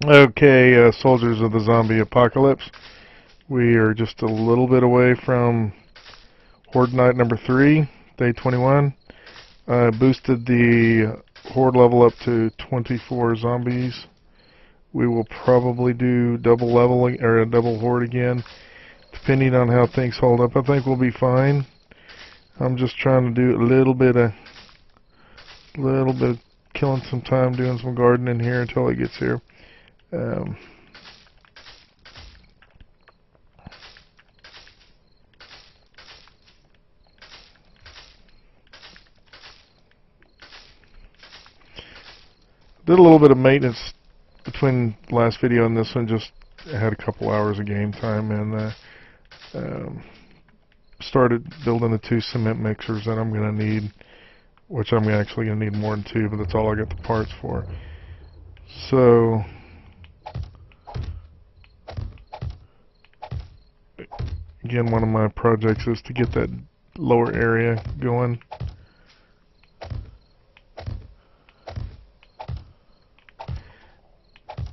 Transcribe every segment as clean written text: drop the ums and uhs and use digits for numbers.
Okay, soldiers of the zombie apocalypse. We are just a little bit away from Horde night number 3, day 21. I boosted the Horde level up to 24 zombies. We will probably do double leveling or a double Horde again, depending on how things hold up. I think we'll be fine. I'm just trying to do a little bit of killing some time, doing some gardening here until it gets here. Did a little bit of maintenance between last video and this one. Just had a couple hours of game time and started building the 2 cement mixers that I'm going to need, which I'm actually going to need more than 2, but that's all I got the parts for. So again, one of my projects is to get that lower area going.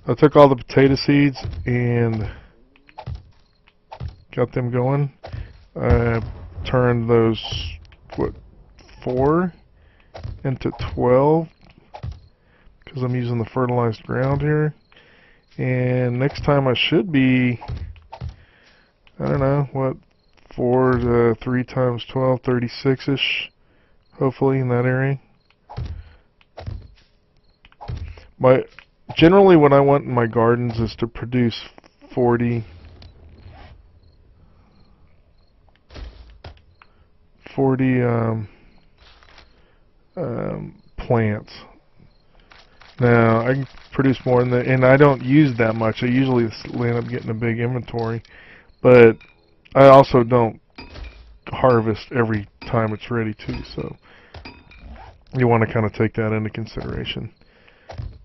I took all the potato seeds and got them going. I turned those, 4 into 12 because I'm using the fertilized ground here. And next time I should be, I don't know, 4 to 3 times 12, 36-ish, hopefully in that area. Generally what I want in my gardens is to produce 40 plants. Now I can produce more than that, and I don't use that much. I usually end up getting a big inventory, but I also don't harvest every time it's ready too, so you want to kind of take that into consideration,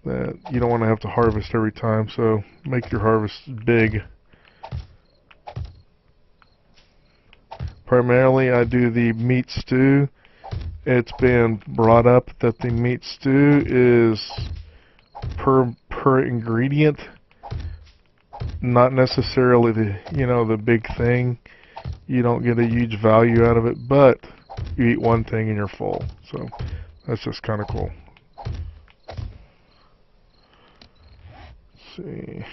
that you don't want to have to harvest every time, so make your harvest big. Primarily I do the meat stew. It's been brought up that the meat stew is per ingredient, not necessarily the big thing. You don't get a huge value out of it, but you eat one thing and you're full. So that's just kind of cool. Let's see.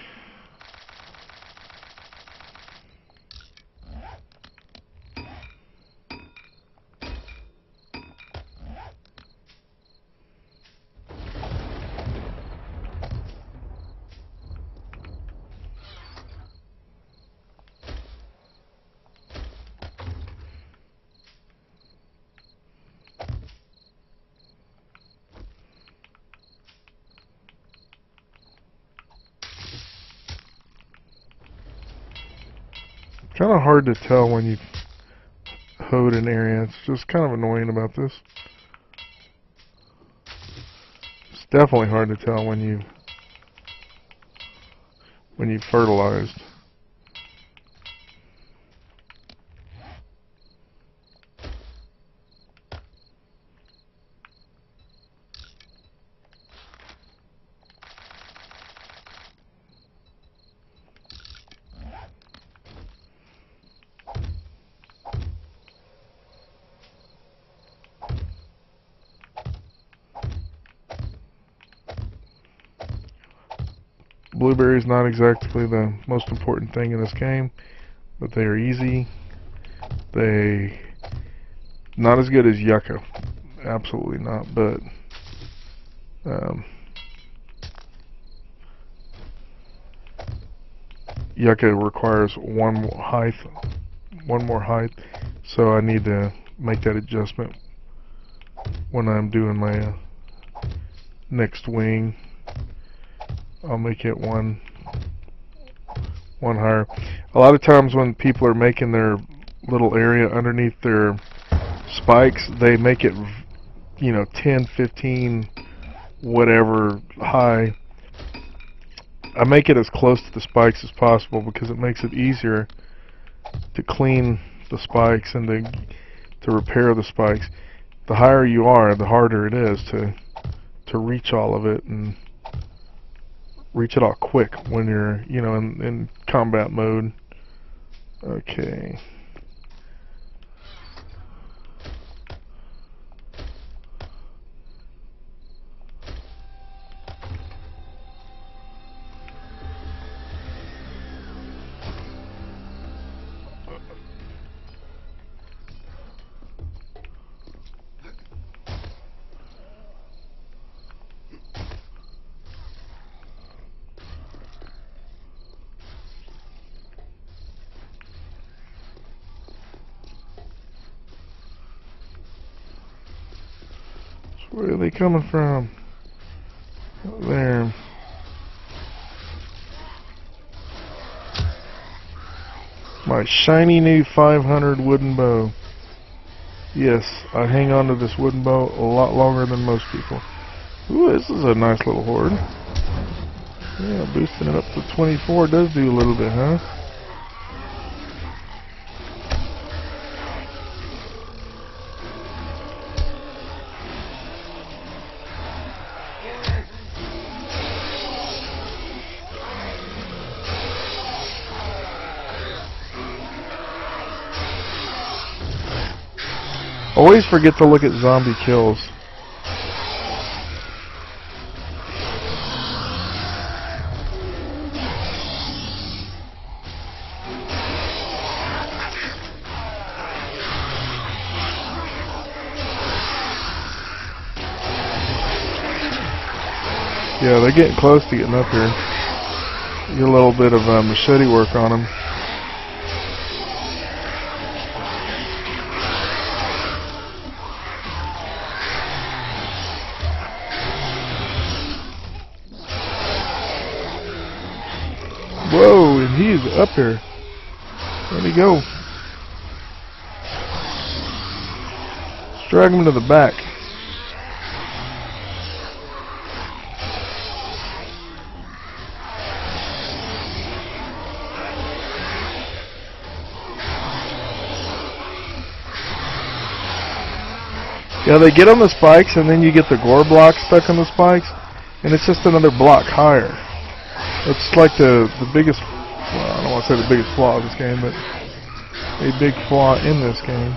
Kind of hard to tell when you hoed an area. It's just kind of annoying about this. It's definitely hard to tell when you fertilized. Blueberries not exactly the most important thing in this game, but they are easy. They not as good as yucca, absolutely not. But yucca requires one more height, so I need to make that adjustment when I'm doing my next wing. I'll make it one higher. A lot of times when people are making their little area underneath their spikes, they make it 10, 15, whatever high. I make it as close to the spikes as possible because it makes it easier to clean the spikes and to repair the spikes. The higher you are, the harder it is to reach all of it and reach it all quick when you're, you know, in combat mode. Okay. Where are they coming from? There. My shiny new 500 wooden bow. Yes, I hang on to this wooden bow a lot longer than most people. Ooh, this is a nice little horde. Yeah, boosting it up to 24 does do a little bit, huh? Always forget to look at zombie kills. Yeah, they're getting close to getting up here. Get a little bit of machete work on them. Whoa, and he's up here. Where'd he go? Let's drag him to the back. Yeah, they get on the spikes and then you get the gore block stuck on the spikes and it's just another block higher. It's like the biggest, well, I don't want to say the biggest flaw of this game, but a big flaw in this game.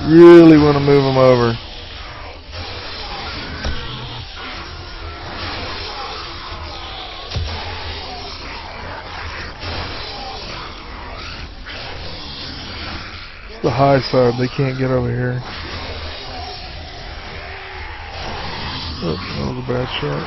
Really want to move them over. It's the high side, they can't get over here. Oh, that was a bad shot.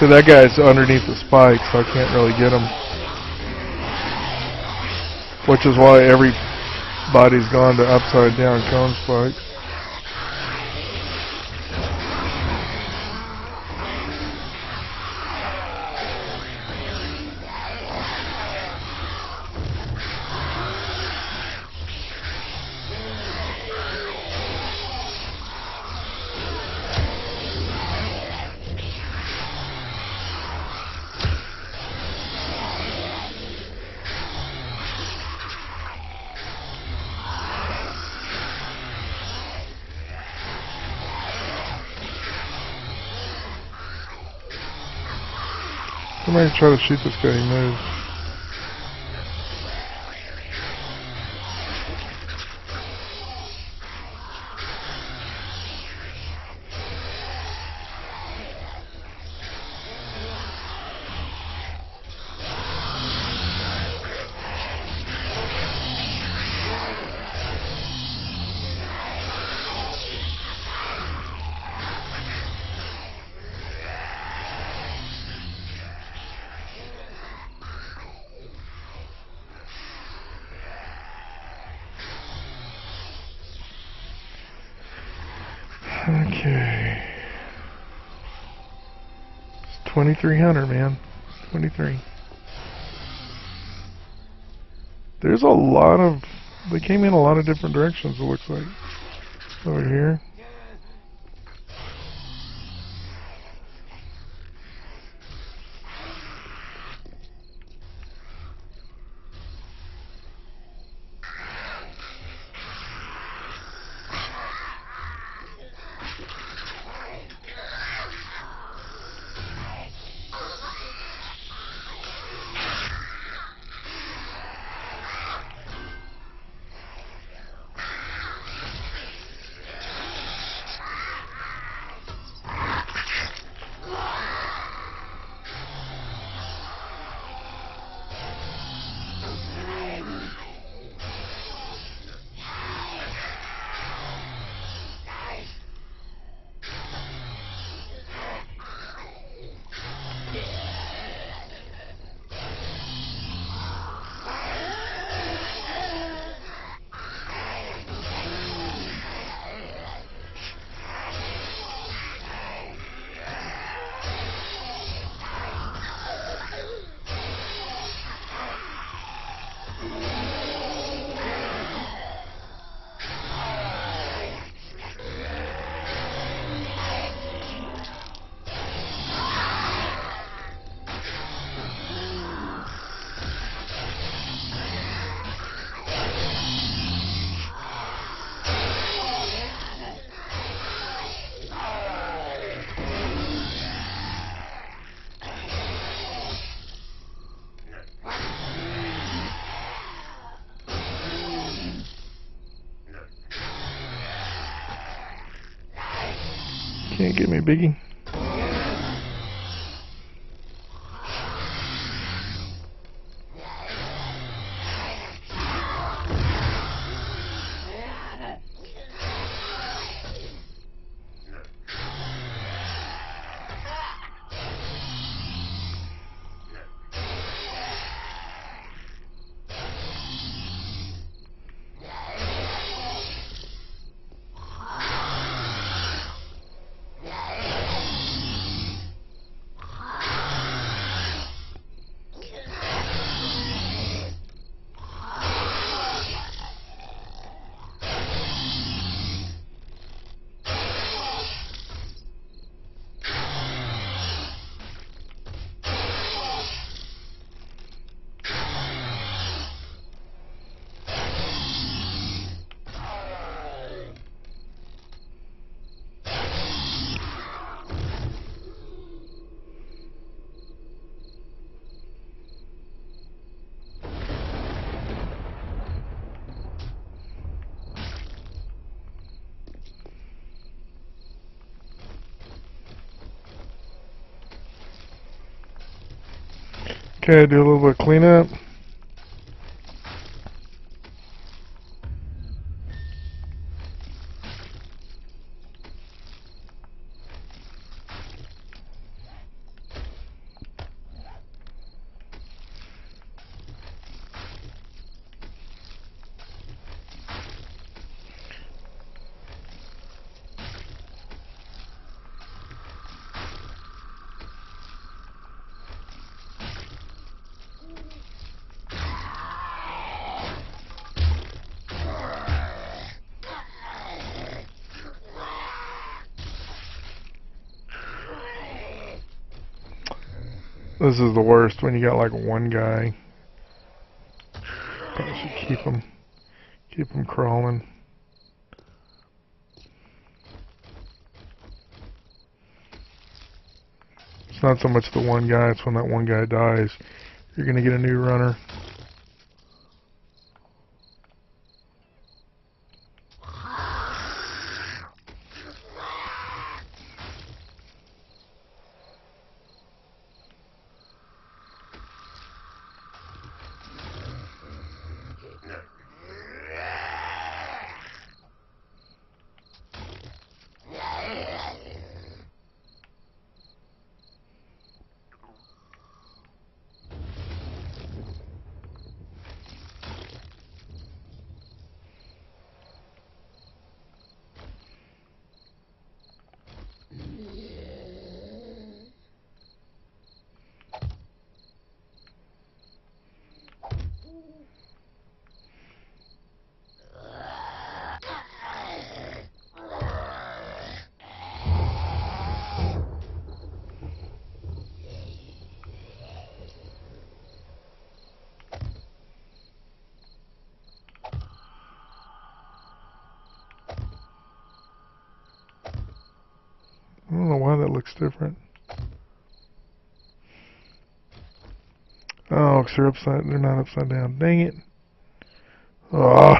So that guy's underneath the spike, so I can't really get him. Which is why everybody's gone to upside down cone spikes. Somebody try to shoot this guy, he moves. Okay. It's 2300, man. 23. There's a lot of... They came in a lot of different directions, it looks like. Over here. Can't get me, Biggie. Okay, do a little bit of cleanup. This is the worst when you got like one guy. Probably should keep him crawling. It's not so much the one guy, it's when that one guy dies. You're gonna get a new runner. why that looks different. Oh, 'cause they're not upside down. Dang it. Oh,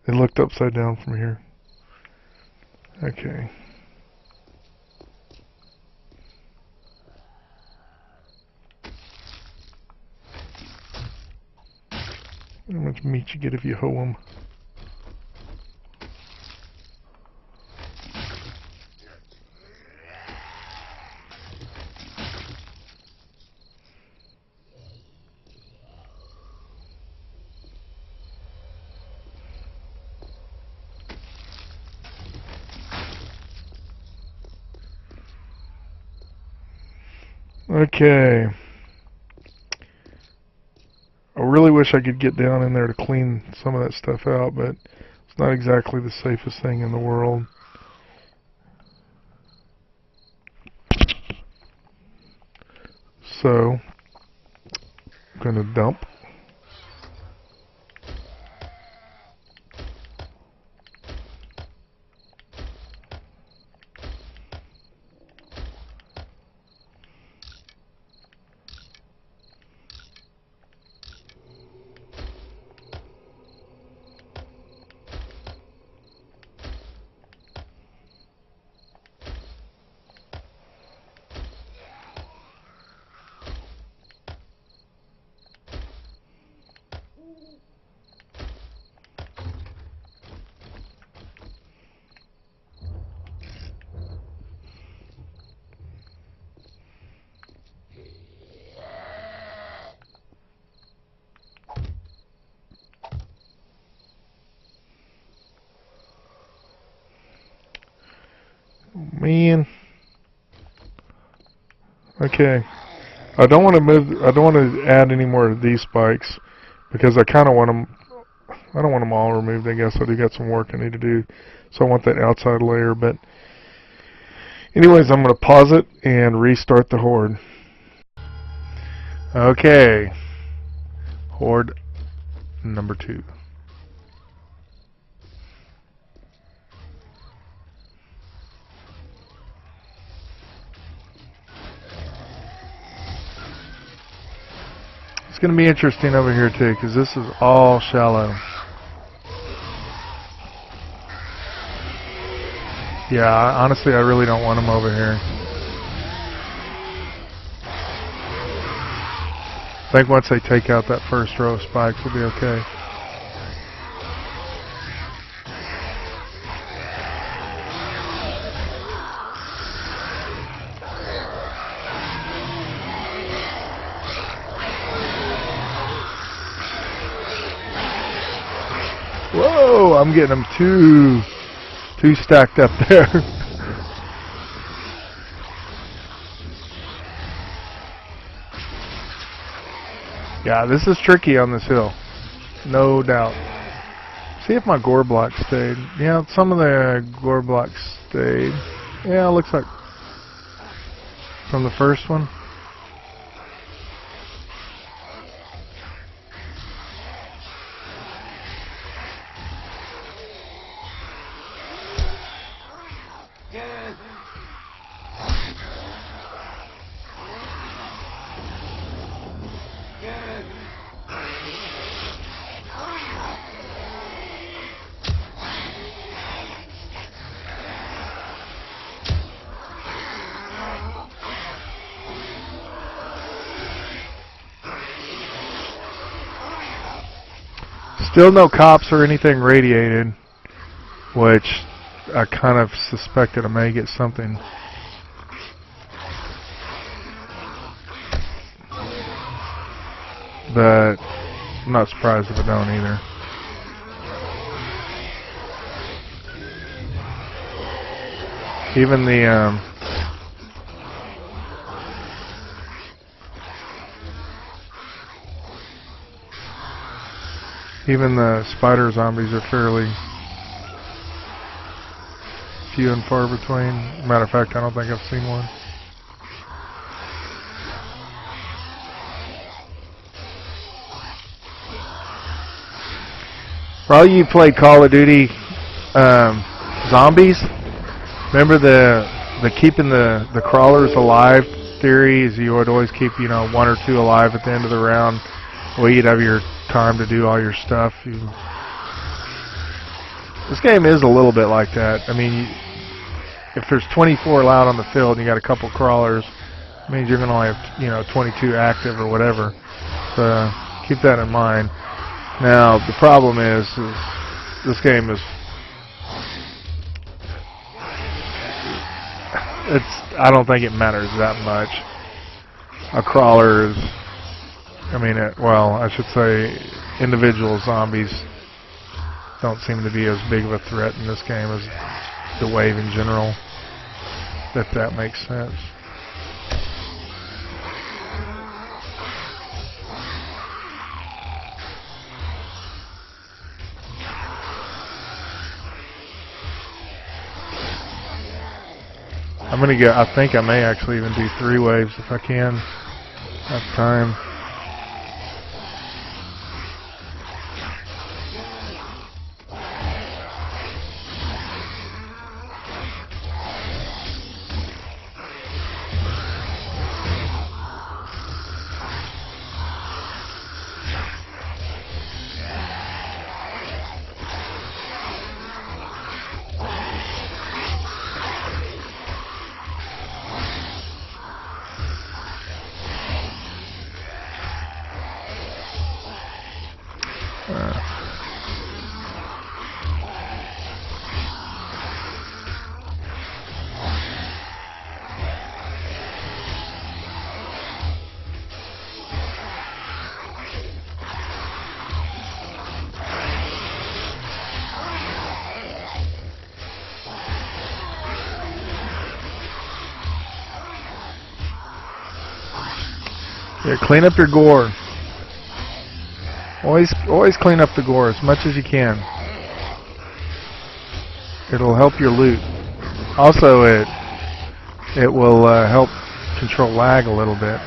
it looked upside down from here. Okay. How much meat you get if you hoe them? Okay. I really wish I could get down in there to clean some of that stuff out, but it's not exactly the safest thing in the world. So, I'm going to dump. Man. Okay. I don't want to add any more of these spikes because I kind of want them. I don't want them all removed. I guess I do got some work I need to do, so I want that outside layer. But anyways, I'm going to pause it and restart the horde. Okay. Horde number 2. It's going to be interesting over here too, because this is all shallow. Yeah, honestly, I really don't want them over here. I think once they take out that first row of spikes, we'll be okay. Whoa, I'm getting them too stacked up there. Yeah, this is tricky on this hill, no doubt. See if my gore block stayed. Yeah, some of the gore blocks stayed. Yeah, it looks like from the first one. Still no cops or anything radiated, which I kind of suspected I may get something. But I'm not surprised if I don't either. Even the even the spider zombies are fairly few and far between. Matter of fact, I don't think I've seen one. For all you play Call of Duty zombies, remember the keeping the crawlers alive theory is you would always keep, you know, 1 or 2 alive at the end of the round. Well, you'd have your time to do all your stuff. This game is a little bit like that. I mean, if there's 24 allowed on the field and you got a couple crawlers, it means you're going to only have, you know, 22 active or whatever. So keep that in mind. Now, the problem is this game is, I don't think it matters that much. A crawler is, I mean, well, I should say individual zombies don't seem to be as big of a threat in this game as the wave in general, if that makes sense. I'm gonna I think I may actually even do 3 waves if I can. Have time. Yeah, clean up your gore. Always clean up the gore as much as you can. It'll help your loot. Also, it will help control lag a little bit.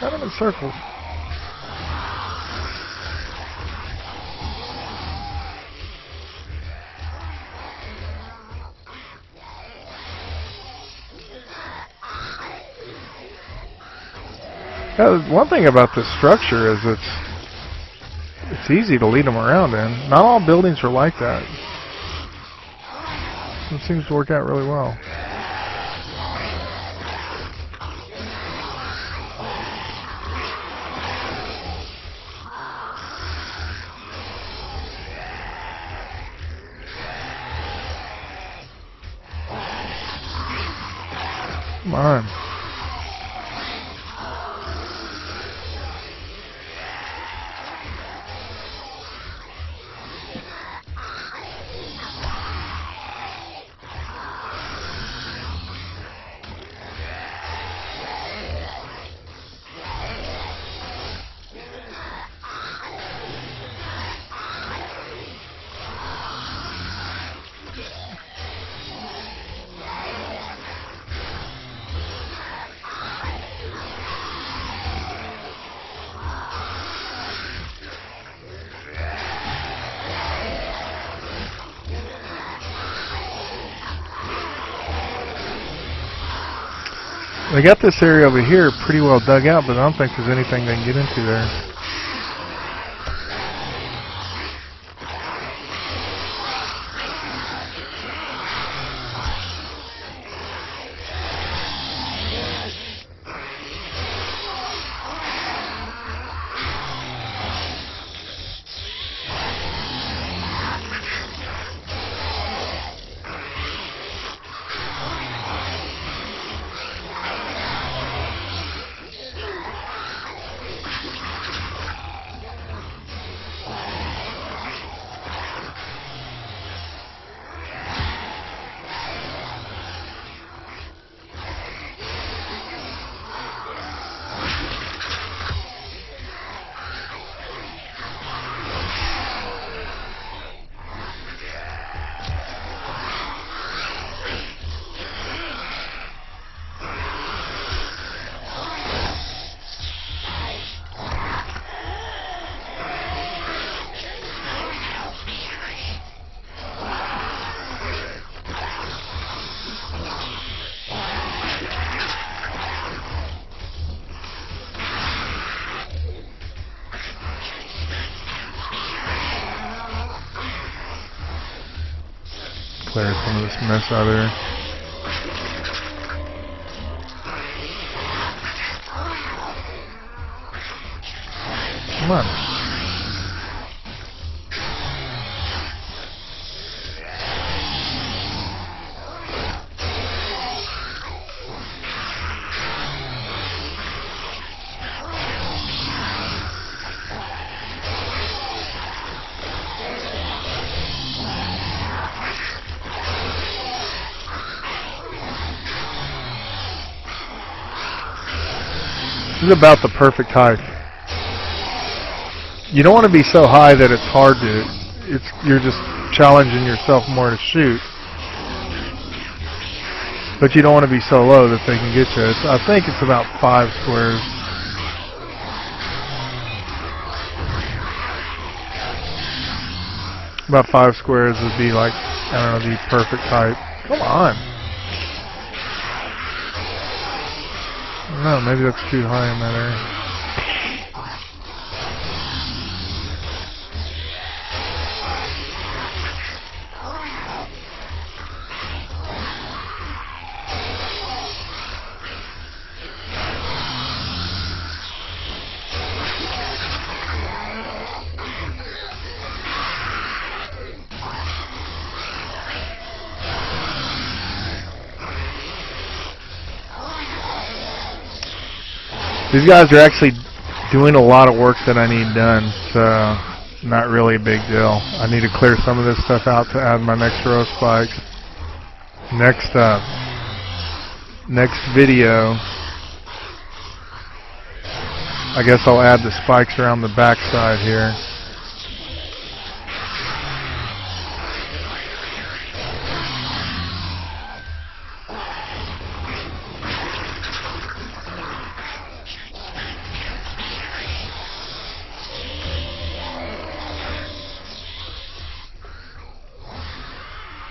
Got them in circles. One thing about this structure is it's easy to lead them around in. Not all buildings are like that. It seems to work out really well. Come on. They got this area over here pretty well dug out, but I don't think there's anything they can get into there. clear some of this mess out of there. Come on. This is about the perfect height. You don't want to be so high that it's hard to, you're just challenging yourself more to shoot. But you don't want to be so low that they can get you. I think it's about 5 squares. About 5 squares would be like, I don't know, the perfect height. Come on. I don't know, maybe that's too high in that area. These guys are actually doing a lot of work that I need done, so not really a big deal. I need to clear some of this stuff out to add my next row of spikes. Next video, I guess I'll add the spikes around the back side here.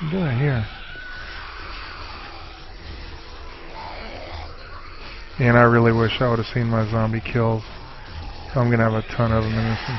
What am I doing here? And I really wish I would have seen my zombie kills. I'm going to have a ton of them in this one.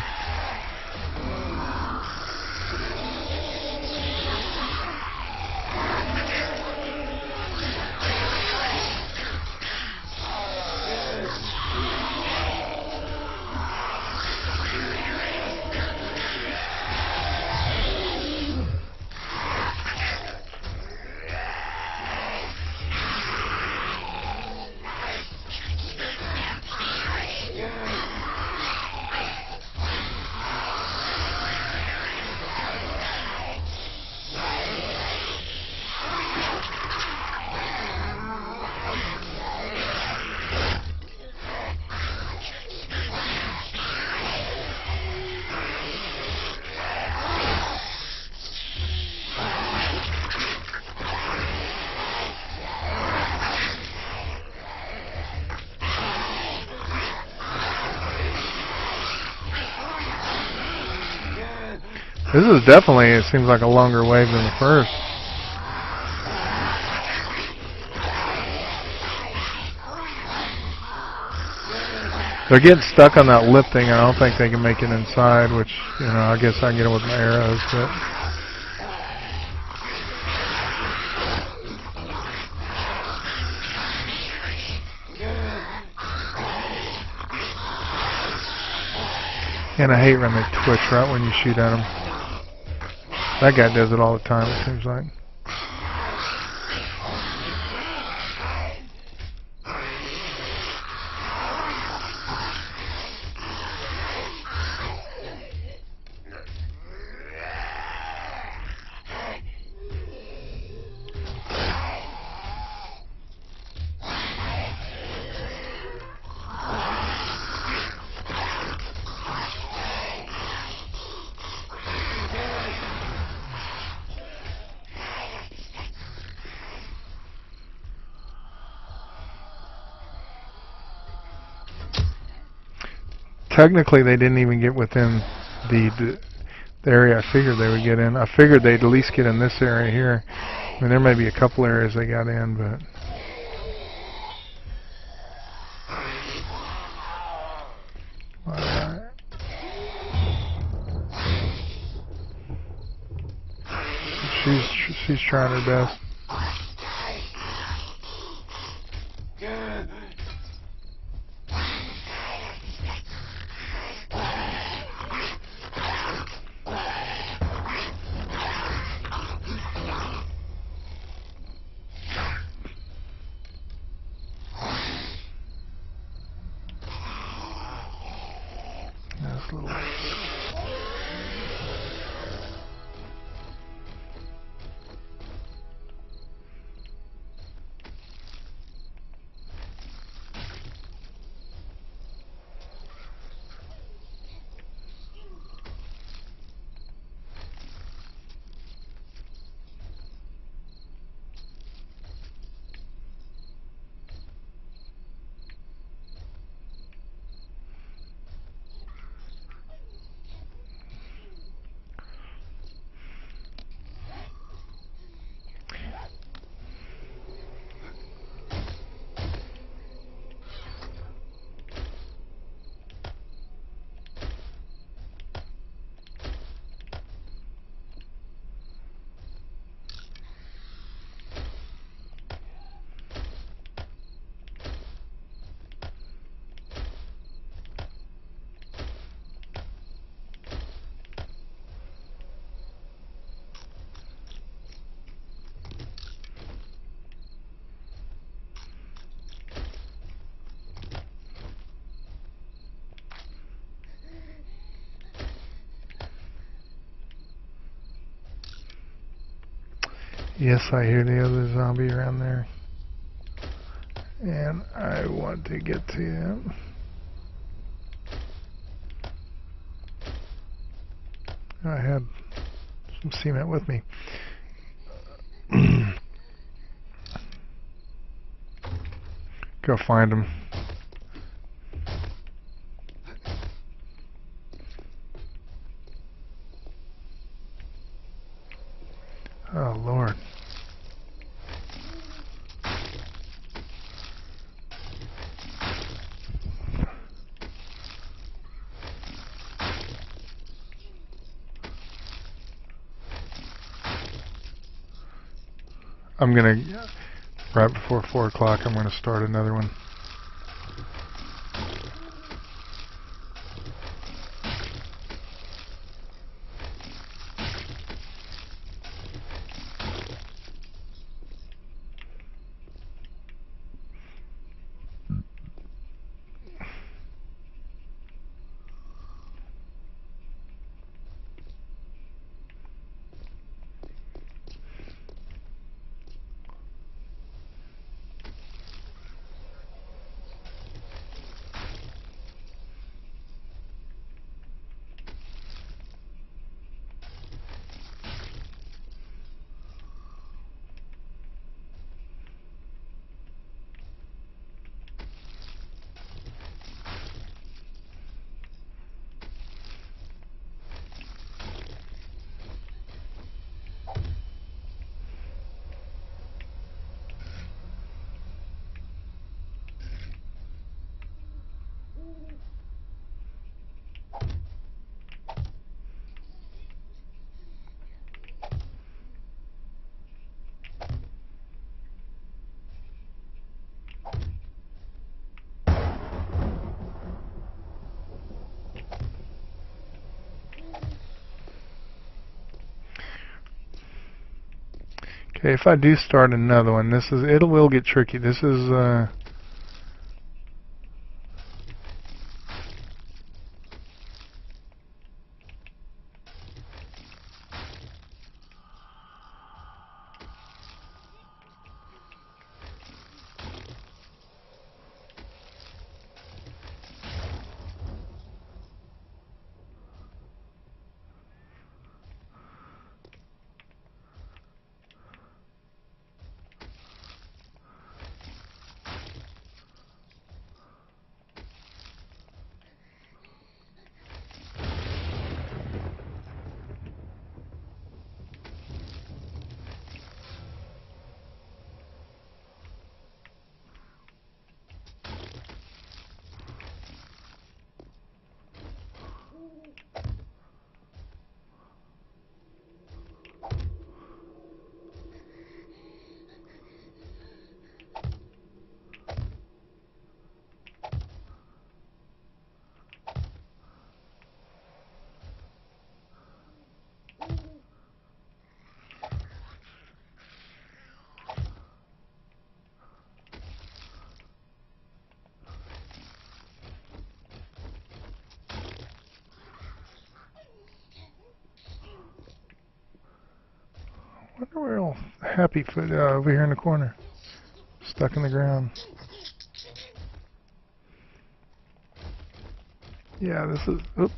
This is definitely, it seems like a longer wave than the first. They're getting stuck on that lip thing, and I don't think they can make it inside, which, you know, I guess I can get them with my arrows, but... And I hate when they twitch right when you shoot at them. That guy does it all the time, it seems like. Technically, they didn't even get within the area I figured they would get in. I figured they'd at least get in this area here. I mean, there may be a couple areas they got in, but... she's trying her best. Nice little. Yes, I hear the other zombie around there. And I want to get to him. I had some cement with me. Go find him. Oh, Lord. I'm gonna, right before 4 o'clock, I'm gonna start another one. Okay, if I do start another one, it will get tricky. This is Wonder where old Happy Foot over here in the corner, stuck in the ground. Yeah, this is. Oop.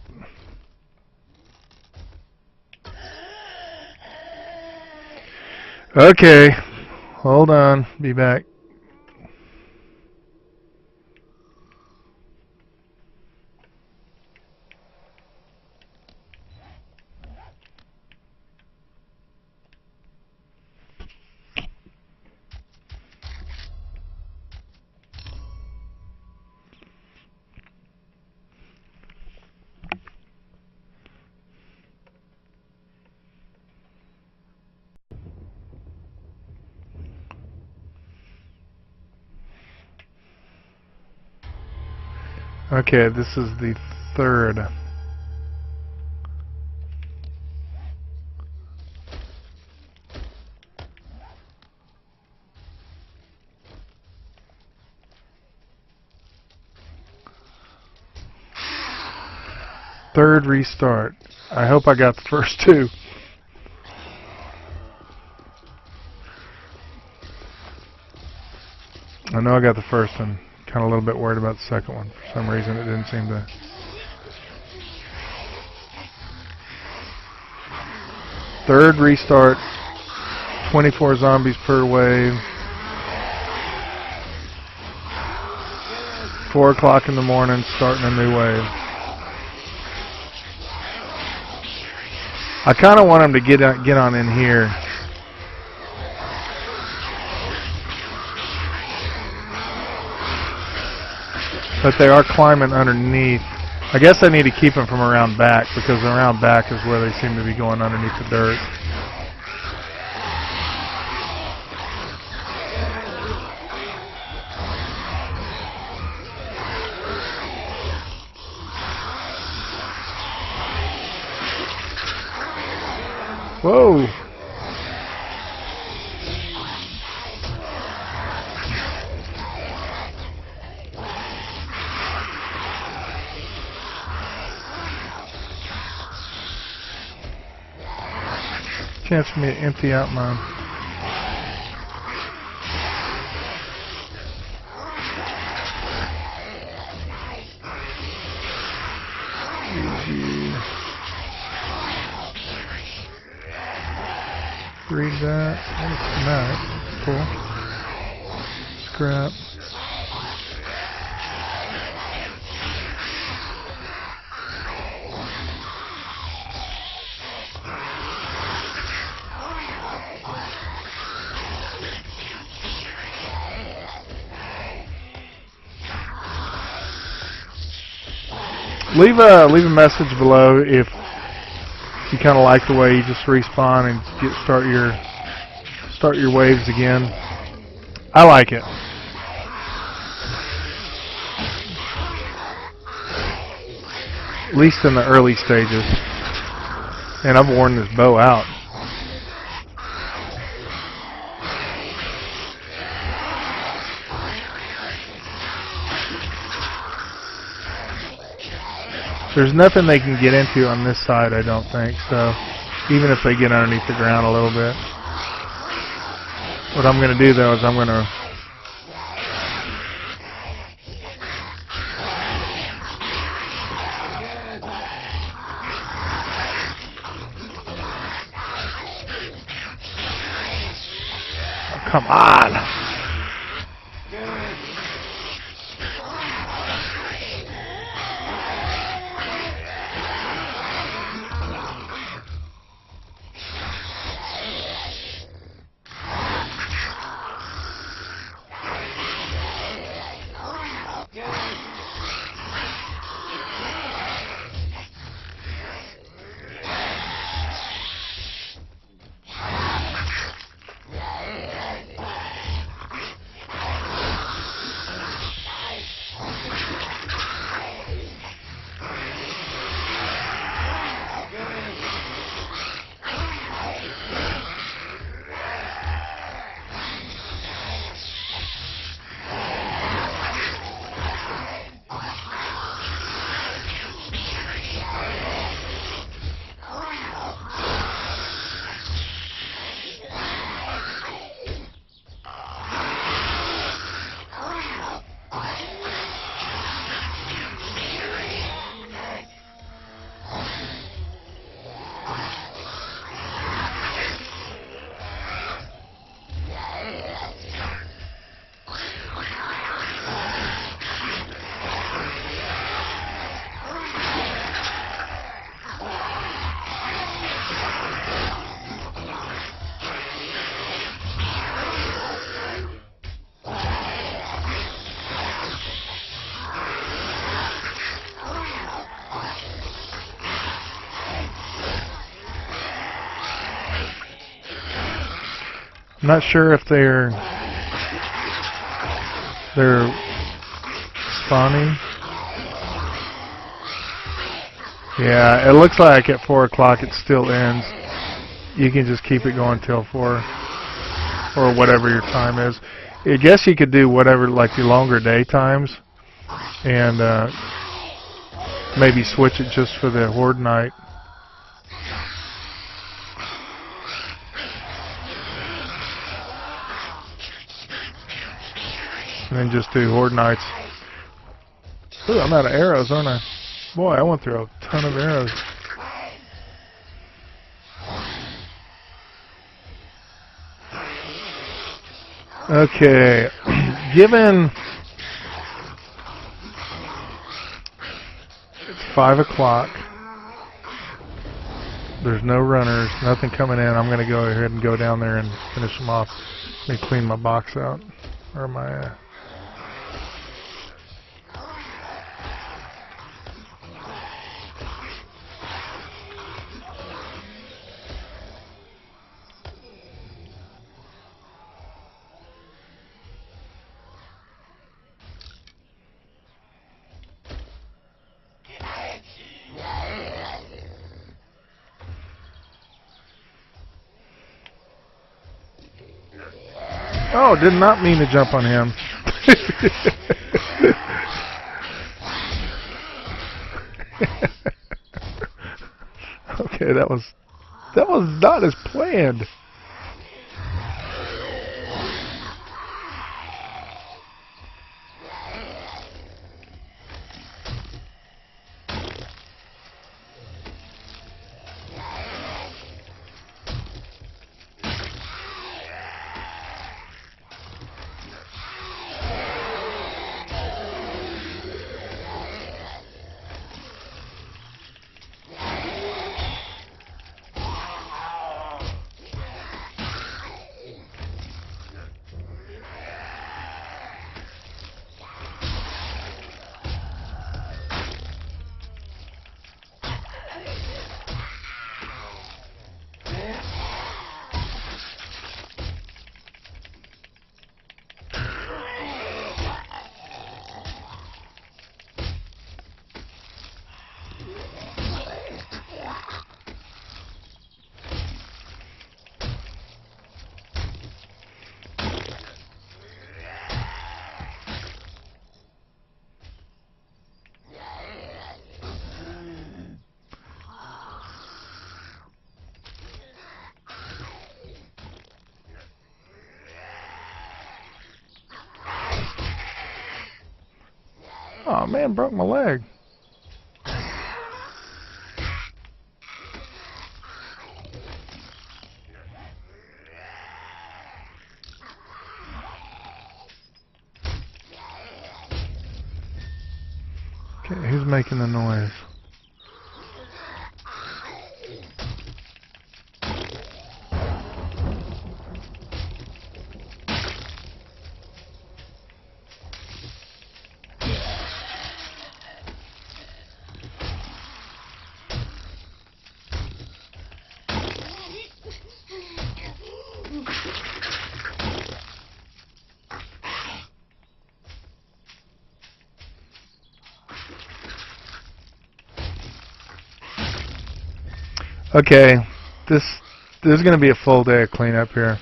Okay, hold on. Be back. Okay, this is the third. Third restart. I hope I got the first two. I know I got the first one. Kind of a little bit worried about the second one. For some reason it didn't seem to. Third restart. 24 zombies per wave. 4 o'clock in the morning, starting a new wave. I kind of want them to get on in here. But they are climbing underneath. I guess I need to keep them from around back, because around back is where they seem to be going underneath the dirt. Whoa! Chance for me to empty out mine. Read that. That's cool. Scrap. Leave a message below if you kind of like the way you just respawn and start your waves again. I like it. At least in the early stages. And I've worn this bow out. There's nothing they can get into on this side, I don't think, so even if they get underneath the ground a little bit. What I'm going to do, though, is I'm going to come on! I'm not sure if they're spawning. Yeah, it looks like at 4 o'clock it still ends. You can just keep it going till 4 or whatever your time is. I guess you could do whatever, like the longer day times, and maybe switch it just for the Horde night. And then just do Horde nights. Ooh, I'm out of arrows, aren't I? Boy, I went through a ton of arrows. Okay, given it's 5 o'clock, there's no runners, nothing coming in, I'm going to go ahead and go down there and finish them off. Let me clean my box out, or my... Oh, did not mean to jump on him. Okay, that was not as planned. Oh man, broke my leg. Okay, who's making the noise? Okay, this is going to be a full day of cleanup here.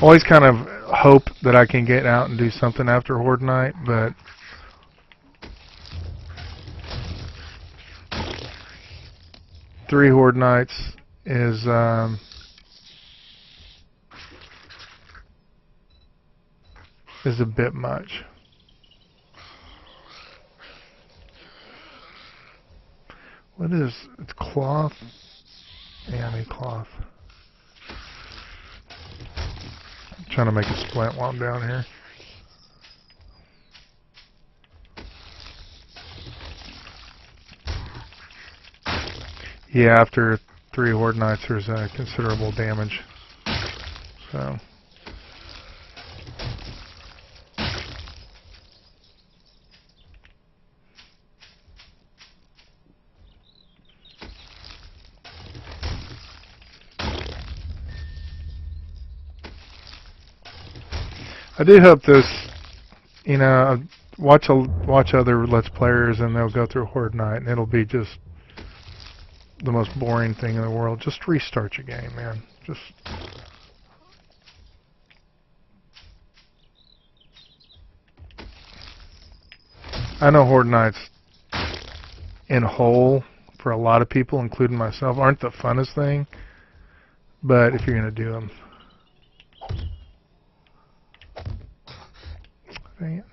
Always kind of hope that I can get out and do something after Horde night, but three Horde nights is a bit much. What is, it's cloth? Yeah, I need cloth. I'm trying to make a splint while I'm down here. Yeah, after 3 Horde nights there's considerable damage. So... I do hope this, you know, watch other Let's Players and they'll go through Horde Night and it'll be just the most boring thing in the world. Just restart your game, man. Just... I know Horde Nights in whole, for a lot of people, including myself, aren't the funnest thing, but if you're going to do them... Dang it.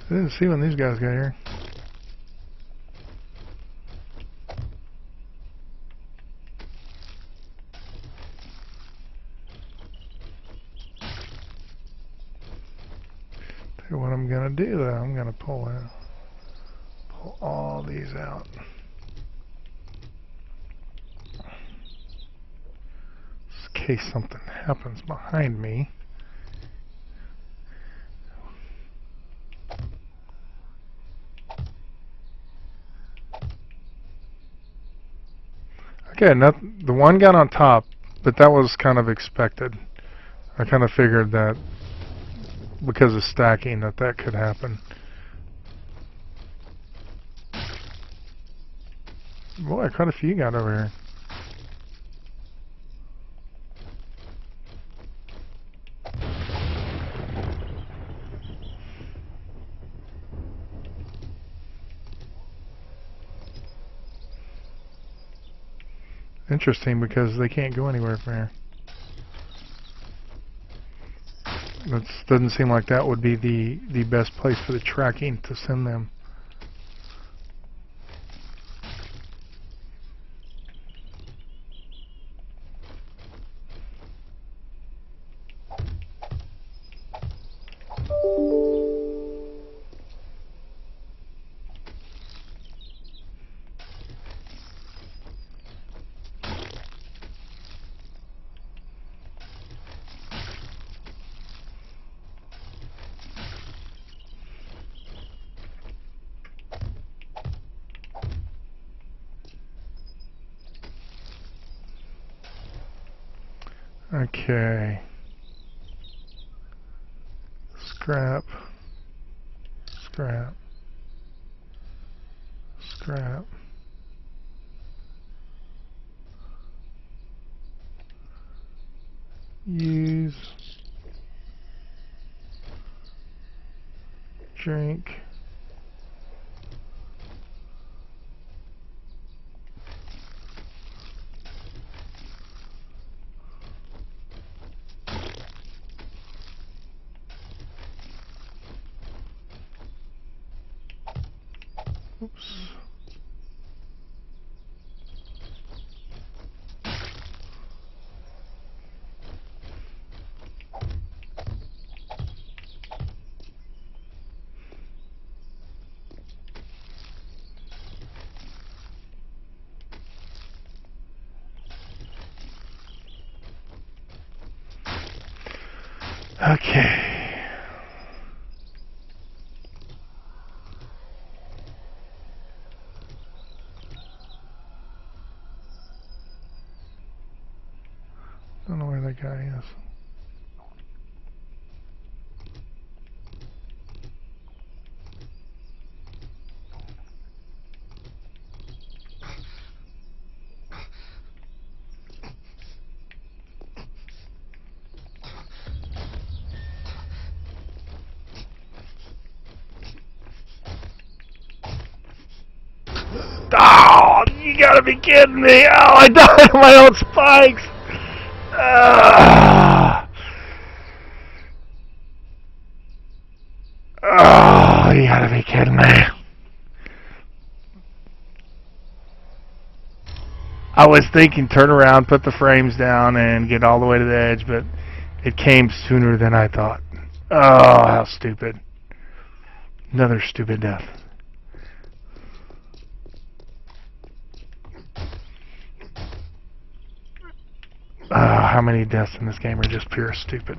I didn't see when these guys got here. Tell you what I'm gonna do though, I'm gonna pull all these out. In case something happens behind me. Okay, the one got on top, but that was kind of expected. I kind of figured that because of stacking that could happen. Boy, quite a few got over here. Interesting, because they can't go anywhere from here. That doesn't seem like that would be the best place for the tracking to send them. Okay. Scrap. Scrap. Scrap. Use. Drink. Oops. Okay. Don't know where that guy is. Oh, you gotta be kidding me! Oh, I died of my own spikes! Oh, you gotta be kidding me! I was thinking turn around, put the frames down, and get all the way to the edge, but It came sooner than I thought. Oh, how stupid. Another stupid death. How many deaths in this game are just pure stupid.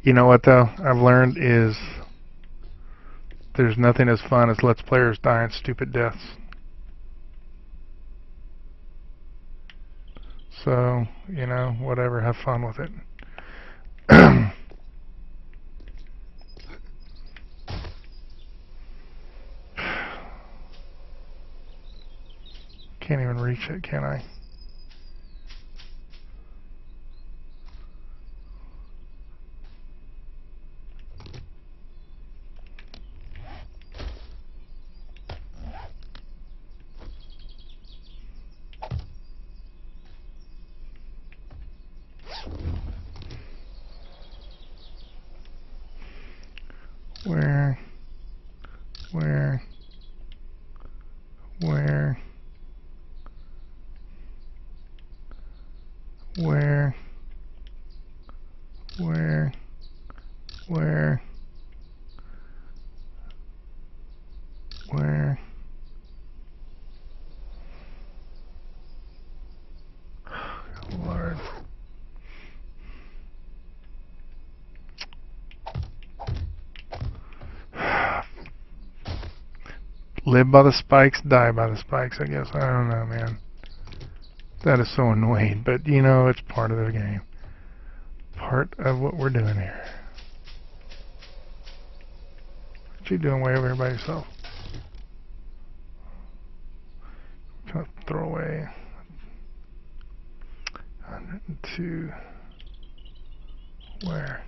You know what though I've learned is there's nothing as fun as Let's Players die in stupid deaths. So, you know, whatever, have fun with it. Can't even reach it, can I? Where? Where? Where? Where? Where? Where? Where? Lord. Live by the spikes, die by the spikes, I guess. I don't know, man. That is so annoying, but you know, it's part of the game. Part of what we're doing here. What you doing way over here by yourself? Trying to throw away 102. Where?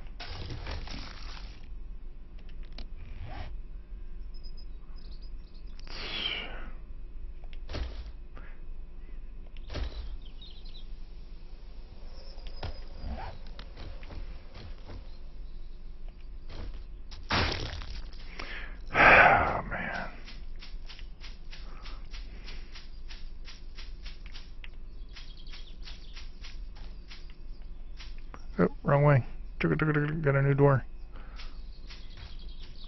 Oh, wrong way. Got a new door.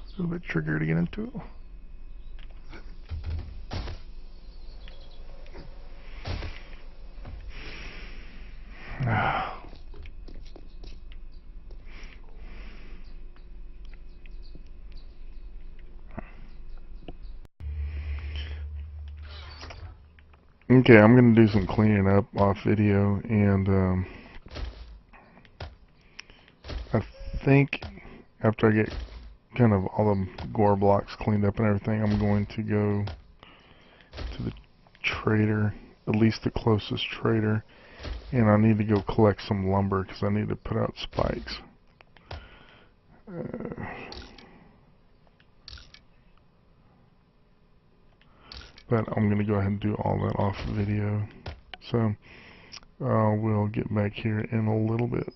A little bit trickier to get into. Okay, I'm going to do some cleaning up off video, and I think after I get kind of all the gore blocks cleaned up and everything, I'm going to go to the trader, at least the closest trader, and I need to go collect some lumber because I need to put out spikes. But I'm going to go ahead and do all that off video. So we'll get back here in a little bit.